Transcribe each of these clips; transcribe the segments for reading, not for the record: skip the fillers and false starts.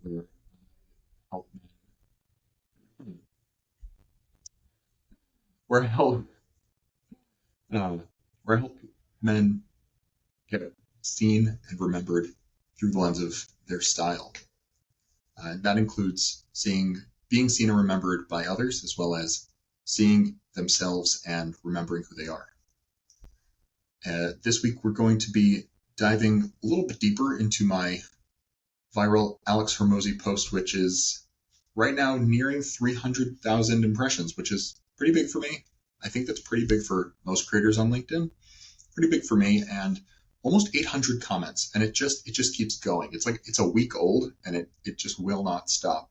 where help where help uh, where help men get seen and remembered through the lens of their style. That includes being seen and remembered by others, as well as seeing themselves and remembering who they are. This week, we're going to be diving a little bit deeper into my viral Alex Hormozi post, which is right now nearing 300,000 impressions, which is pretty big for me. I think that's pretty big for most creators on LinkedIn. Pretty big for me, and almost 800 comments, and it just keeps going. It's like it's a week old, and it just will not stop.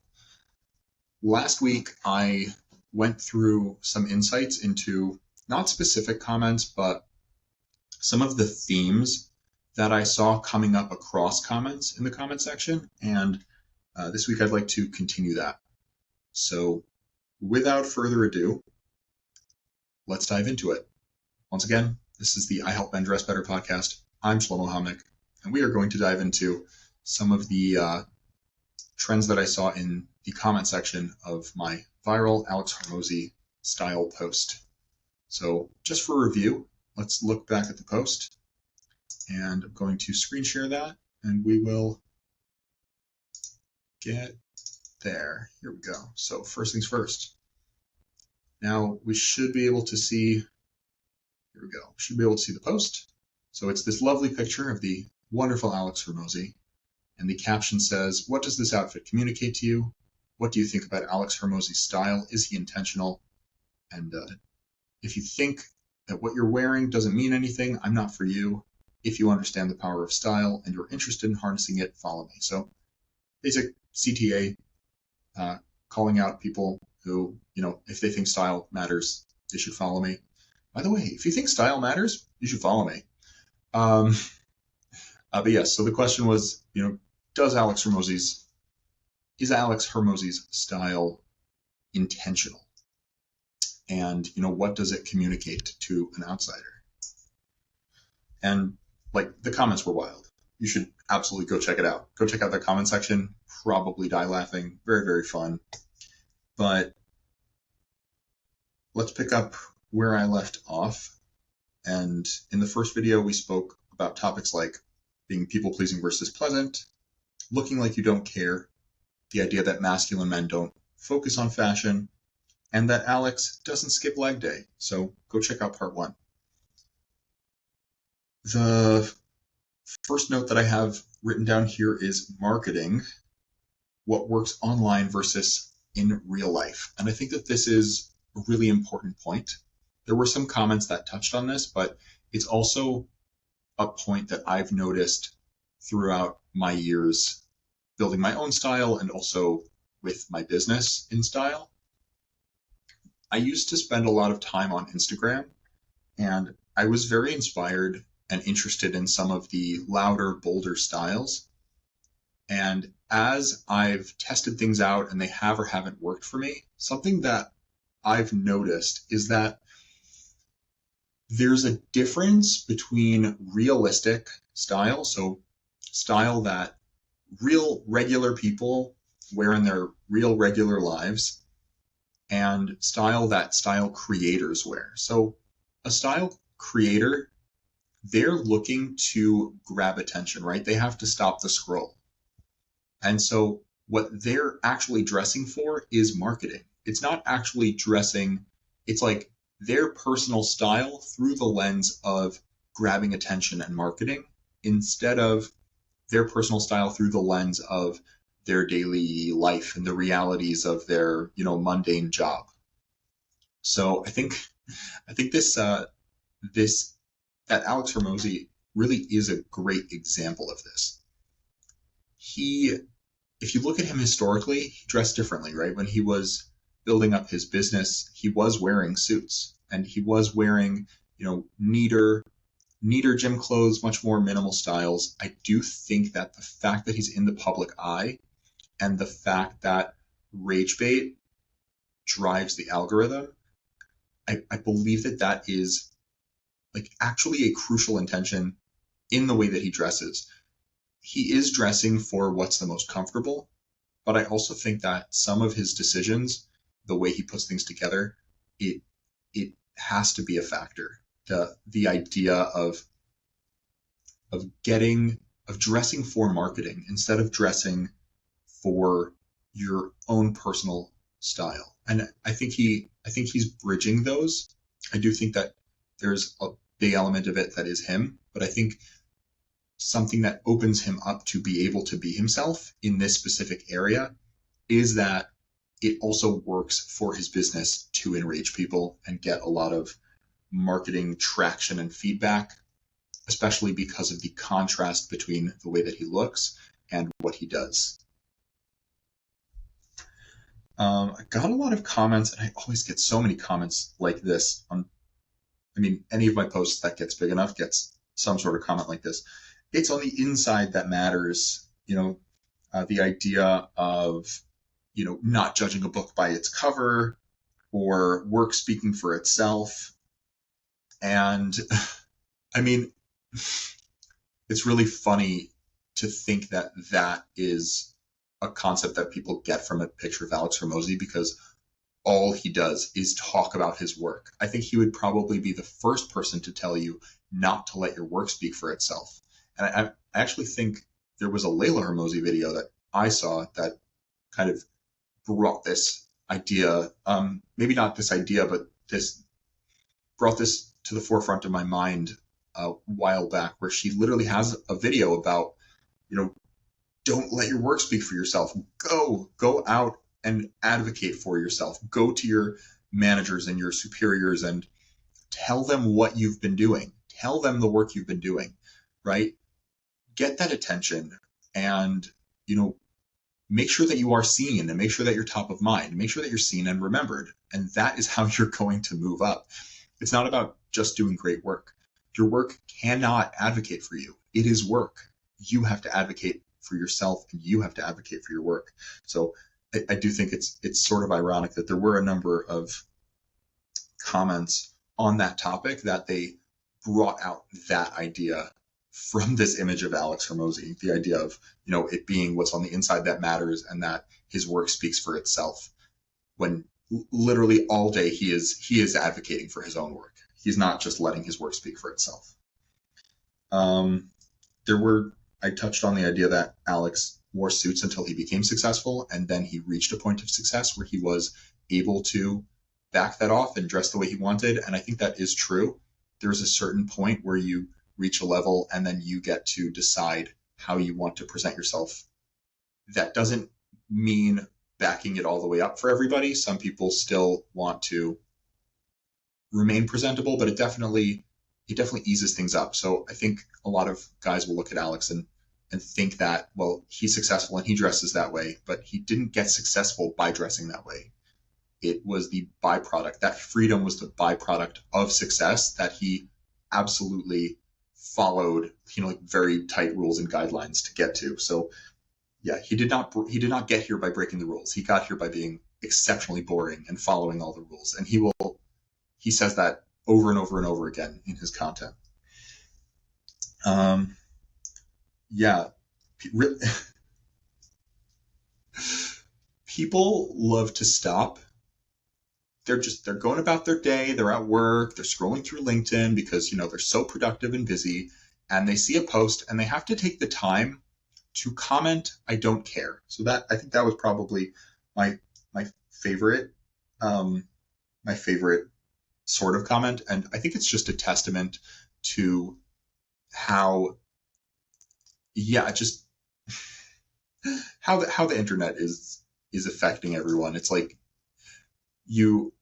Last week, I went through some insights into not specific comments, but some of the themes that I saw coming up across comments in the comment section, and this week I'd like to continue that. So without further ado, let's dive into it. Once again, this is the I Help Men Dress Better podcast. I'm Shlomo Hamnick, and we are going to dive into some of the trends that I saw in the comment section of my viral Alex Hormozi style post. So just for review, let's look back at the post, and I'm going to screen share that, and we will get there. Here we go. So first things first. Now we should be able to see, here we go, we should be able to see the post. So it's this lovely picture of the wonderful Alex Hormozi, and the caption says, "What does this outfit communicate to you? What do you think about Alex Hormozi's style? Is he intentional? And if you think that what you're wearing doesn't mean anything, I'm not for you. If you understand the power of style and you're interested in harnessing it, follow me." So basic CTA, calling out people who, if they think style matters, they should follow me. By the way, if you think style matters, you should follow me. But yes, so the question was, is Alex Hormozi's style intentional? And, what does it communicate to an outsider? And the comments were wild. You should absolutely go check it out. Go check out the comment section. Probably die laughing. Very, very fun. But let's pick up where I left off. And in the first video, we spoke about topics like being people-pleasing versus pleasant, looking like you don't care, the idea that masculine men don't focus on fashion, and that Alex doesn't skip leg day. So go check out part 1. The first note that I have written down here is marketing, what works online versus in real life. And I think that this is a really important point. There were some comments that touched on this, but it's also a point that I've noticed throughout my years building my own style and also with my business in style. I used to spend a lot of time on Instagram, and I was very inspired and interested in some of the louder, bolder styles. And as I've tested things out and they have or haven't worked for me, something that I've noticed is that there's a difference between realistic style, so style that real regular people wear in their real regular lives, and style that style creators wear. So a style creator, they're looking to grab attention, right? They have to stop the scroll. And so what they're actually dressing for is marketing. It's not actually dressing, it's like their personal style through the lens of grabbing attention and marketing, instead of their personal style through the lens of their daily life and the realities of their, mundane job. So I think that Alex Hormozi really is a great example of this. If you look at him historically, he dressed differently, right? When he was building up his business, he was wearing suits, and he was wearing, neater gym clothes, much more minimal styles. I do think that the fact that he's in the public eye and the fact that rage bait drives the algorithm, I believe that is actually a crucial intention in the way that he dresses. He is dressing for what's the most comfortable, But I also think that some of his decisions, the way he puts things together, it has to be a factor. The idea of getting of dressing for marketing instead of dressing for your own personal style. And I think he's bridging those. I do think that there's a big element of it that is him, but I think something that opens him up to be able to be himself in this specific area is that it also works for his business to enrage people and get a lot of marketing traction and feedback, especially because of the contrast between the way that he looks and what he does. I got a lot of comments, and I always get so many comments like this on, any of my posts that gets big enough gets some sort of comment like this. It's on the inside that matters, the idea of, not judging a book by its cover or work speaking for itself. And it's really funny to think that that is a concept that people get from a picture of Alex Hormozi, because all he does is talk about his work. I think he would probably be the first person to tell you not to let your work speak for itself. And I actually think there was a Layla Hormozi video that I saw that kind of brought this idea, maybe not this idea, but brought this to the forefront of my mind a while back, where she literally has a video about, don't let your work speak for yourself. Go out and advocate for yourself. Go to your managers and your superiors and tell them what you've been doing. Tell them the work you've been doing, right? Get that attention and, make sure that you are seen and make sure that you're top of mind. Make sure that you're seen and remembered. And that is how you're going to move up. It's not about just doing great work. Your work cannot advocate for you. It is work. You have to advocate for yourself and you have to advocate for your work. So I do think it's sort of ironic that there were a number of comments on that topic that they brought out that idea from this image of Alex Hormozi, the idea of, it being what's on the inside that matters and that his work speaks for itself, when literally all day he is advocating for his own work. He's not just letting his work speak for itself. I touched on the idea that Alex wore suits until he became successful, and then he reached a point of success where he was able to back that off and dress the way he wanted. And I think that is true. There's a certain point where you reach a level and then you get to decide how you want to present yourself. That doesn't mean backing it all the way up for everybody. Some people still want to remain presentable, but it definitely eases things up. So I think a lot of guys will look at Alex and think that, well, he's successful and he dresses that way, but he didn't get successful by dressing that way. It was the byproduct. That freedom was the byproduct of success that he absolutely followed, very tight rules and guidelines to get to. So yeah, he did not get here by breaking the rules. He got here by being exceptionally boring and following all the rules. And he says that over and over and over again in his content. People love to stop. They're going about their day. They're at work. They're scrolling through LinkedIn because, they're so productive and busy, and they see a post and they have to take the time to comment, "I don't care." So I think that was probably my favorite sort of comment. And I think it's just a testament to how the internet is affecting everyone. It's like you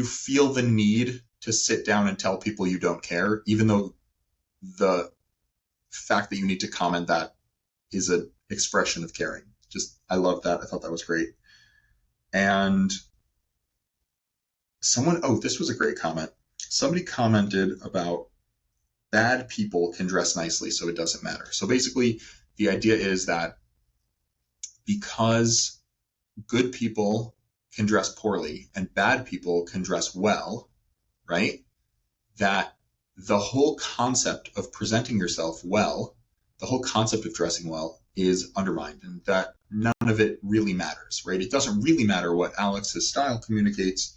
feel the need to sit down and tell people you don't care, even though the fact that you need to comment that is an expression of caring. I love that. I thought that was great. And this was a great comment. Somebody commented about bad people can dress nicely, so it doesn't matter. So basically, the idea is that because good people can dress poorly and bad people can dress well, right? That the whole concept of presenting yourself well, the whole concept of dressing well is undermined, and that none of it really matters, right? It doesn't really matter what Alex's style communicates,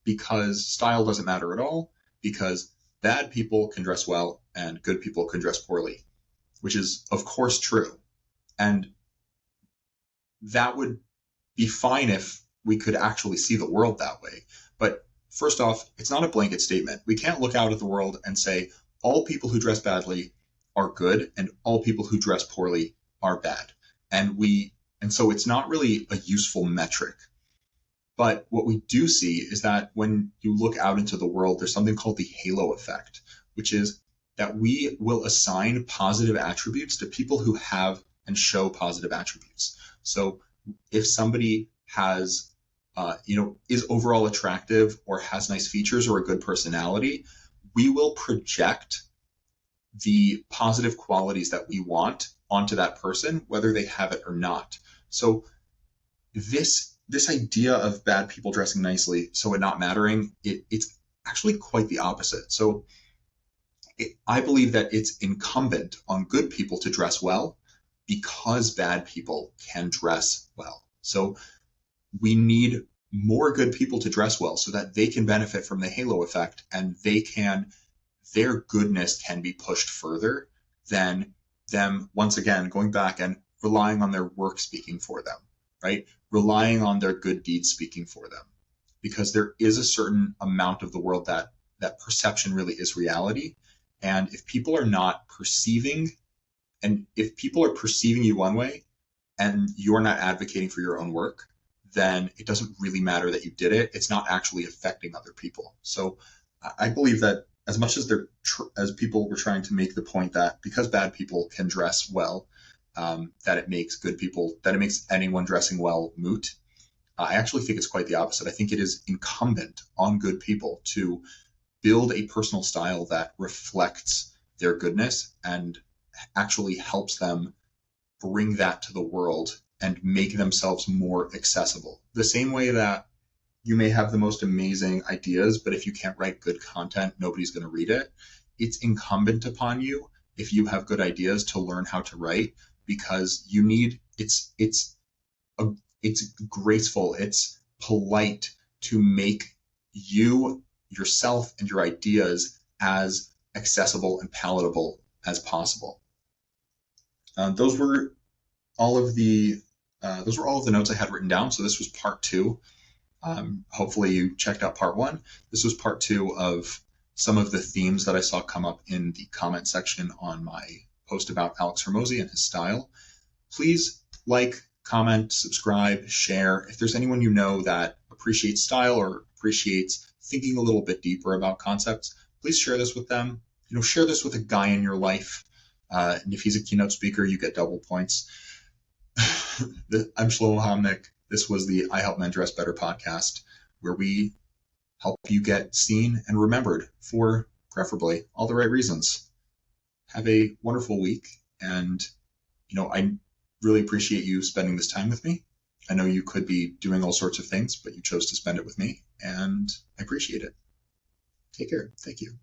because style doesn't matter at all, because bad people can dress well and good people can dress poorly, which is of course true. And that would be fine if we could actually see the world that way. But first off, it's not a blanket statement. We can't look out at the world and say all people who dress badly are good and all people who dress poorly are bad. And so it's not really a useful metric. But what we do see is that when you look out into the world, there's something called the halo effect, which is that we will assign positive attributes to people who have and show positive attributes. So if somebody has, is overall attractive or has nice features or a good personality, we will project the positive qualities that we want onto that person, whether they have it or not. So this idea of bad people dressing nicely, so it not mattering, it's actually quite the opposite. So I believe that it's incumbent on good people to dress well because bad people can dress well. So we need more good people to dress well so that they can benefit from the halo effect, and their goodness can be pushed further than them, once again, going back and relying on their work speaking for them, right? Relying on their good deeds speaking for them. Because there is a certain amount of the world that perception really is reality. And if people are not perceiving, and if people are perceiving you one way and you're not advocating for your own work, then it doesn't really matter that you did it. It's not actually affecting other people. So I believe that as much as as people were trying to make the point that because bad people can dress well, that it makes anyone dressing well moot, I actually think it's quite the opposite. I think it is incumbent on good people to build a personal style that reflects their goodness and actually helps them bring that to the world and make themselves more accessible. The same way that you may have the most amazing ideas, but if you can't write good content, nobody's going to read it. It's incumbent upon you, if you have good ideas, to learn how to write, because it's graceful, it's polite to make yourself and your ideas as accessible and palatable as possible. Those were all of the notes I had written down. So this was part 2. Hopefully you checked out part 1. This was part 2 of some of the themes that I saw come up in the comment section on my post about Alex Hormozi and his style. Please like, comment, subscribe, share. If there's anyone you know that appreciates style or appreciates thinking a little bit deeper about concepts, please share this with them. Share this with a guy in your life. And if he's a keynote speaker, you get double points. I'm Shlomo Homnick. This was the I Help Men Dress Better podcast, where we help you get seen and remembered for preferably all the right reasons. Have a wonderful week. And, I really appreciate you spending this time with me. I know you could be doing all sorts of things, but you chose to spend it with me, and I appreciate it. Take care. Thank you.